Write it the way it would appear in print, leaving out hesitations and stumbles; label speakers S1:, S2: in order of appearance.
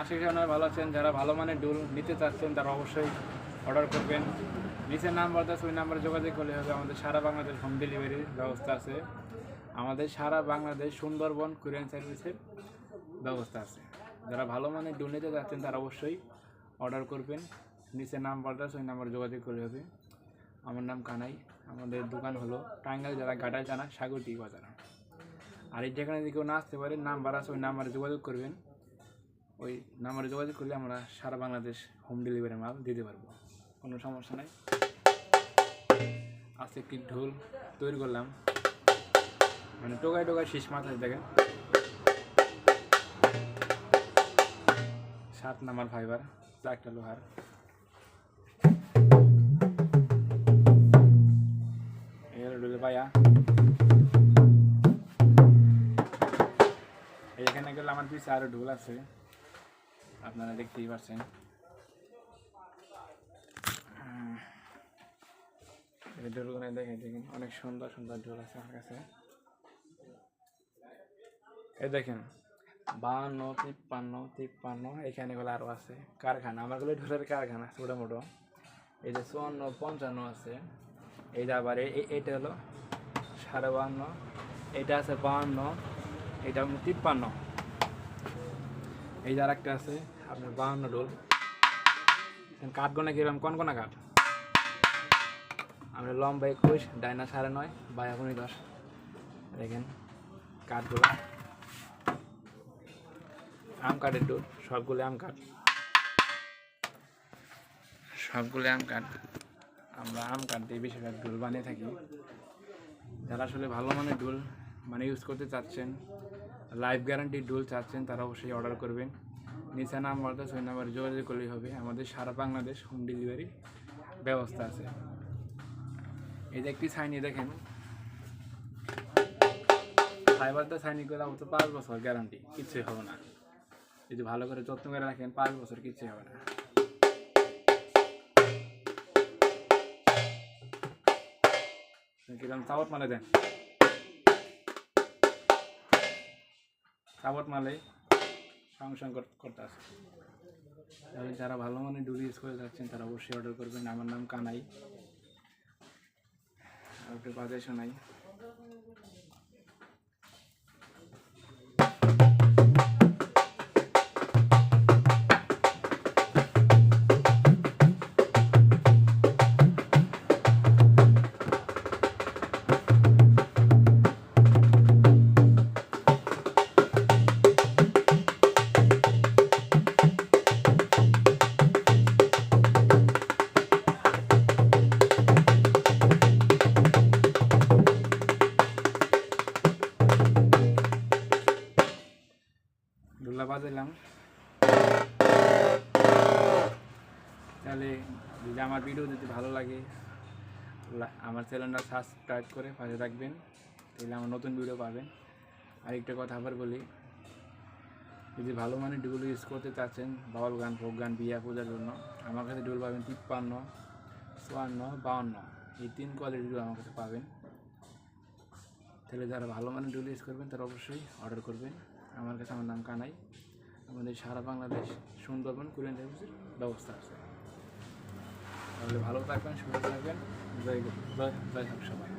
S1: আশা করি আপনারা ভালো আছেন। যারা ভালো মানের ডুল নিতে চাচ্ছেন তারা অবশ্যই অর্ডার করবেন। নিচের নাম্বার আছে, ওই নাম্বারে যোগাযোগ করলে হবে। আমাদের সারা বাংলাদেশ হোম ডেলিভারির ব্যবস্থা আছে। আমাদের সারা বাংলাদেশ সুন্দরবন কুরিয়ার সার্ভিসের ব্যবস্থা আছে। যারা ভালো মানের ডুল নিতে চাচ্ছেন তারা অবশ্যই অর্ডার করবেন। নিচের নাম্বারটা আছে, ওই নাম্বারে যোগাযোগ করলে হবে। আমার নাম কানাই। আমাদের দোকান হলো টাঙ্গাইল জেলা গাটাই থানা সাগরটি বাজার। আর এই যেখানে যদি কেউ না আসতে পারে, নাম্বার আছে, ওই নাম্বারে যোগাযোগ করবেন। ওই নাম্বারে যোগাযোগ করলে আমরা সারা বাংলাদেশ হোম ডেলিভারি মাল দিতে পারবো, কোনো সমস্যা নাই। আজকে একটি ঢোল তৈরি করলাম, মানে টোকায় টোকায় শীষ মাথায় দেখেন 7 নাম্বার ফাইবার, 4টা লোহার। ঢোলে পায়া এখানে গেলে আমার পিছিয়ে আরো ঢোল আছে, আপনারা দেখতেই পাচ্ছেন। এই ঢোলগুলো দেখেন অনেক সুন্দর সুন্দর ঢোল আছে আমার কাছে। এই দেখেন 52, 53, এখানে গুলো আরো আছে কারখানা, আমার গুলো ঢোলের কারখানা ছোটো মোটো। এই যে 54, 55 আছে। এই যে আবার এইটা হলো 52.5, এটা আছে 52, এটা 53। এই যে আরেকটা আছে আপনার 52 ঢোল। কাঠগোনা কিরকম কনকনা কাঠ, আমরা লম্বা 21, ডাইনা 9.5, বায়া 10। দেখেন কাঠগুলো আম কাঠের ঢোল, সবগুলো আম কাঠ, সবগুলো আম কাঠ। আমরা আম কাঠ দিয়ে বেশিরভাগ ঢোল বানিয়ে থাকি। যারা আসলে ভালো মানের ঢোল মানে ইউজ করতে চাচ্ছেন, লাইফ গ্যারান্টি ঢোল চাচ্ছেন, তারা অবশ্যই অর্ডার করবেন। নিচে নাম্বার আছে, ওই নাম্বারে যোগাযোগ করলেই হবে। আমাদের সারা বাংলাদেশ হোম ডেলিভারি ব্যবস্থা আছে। এই যে একটি ছাইনি দেখেন, ফাইবারটা ছাইনি করে তো 5 বছর গ্যারান্টি, কিচ্ছুই হবে না। যদি ভালো করে যত্ন করে রাখেন 5 বছর কিচ্ছুই হবে না। কিরকম চাবট মালে দেন, চাবট মালে সংসং করতে আছে। তাহলে যারা ভালো মানের ডুল ইউজ করে যাচ্ছেন তারা অবশ্যই অর্ডার করবেন। আমার নাম কানাই, আর একটু বাজে শোনাই। ঢোলটা বাজাইলাম। তাহলে যদি আমার ভিডিও যদি ভালো লাগে, আমার চ্যানেলটা সাবস্ক্রাইব করে পাশে রাখবেন, তাহলে আমার নতুন ভিডিও পাবেন। আর একটা কথা আবার বলি, যদি ভালো মানের ঢোল ইউজ করতে চাচ্ছেন বাউল গান, ফোক গান, বিয়া পূজার জন্য, আমার কাছে ঢোল পাবেন 53, 54, 52, এই 3 কোয়ালিটির ঢোল আমার কাছে পাবেন। তাহলে যারা ভালো মানের ঢোল ইউজ করবেন তারা অবশ্যই অর্ডার করবেন আমার কাছে। আমার নাম কানাই। আমাদের সারা বাংলাদেশ সুন্দরবন কুরিয়ার সার্ভিসের ব্যবস্থা আছে। তাহলে ভালো থাকবেন, সুস্থ থাকবেন। জয় হোক সবাই।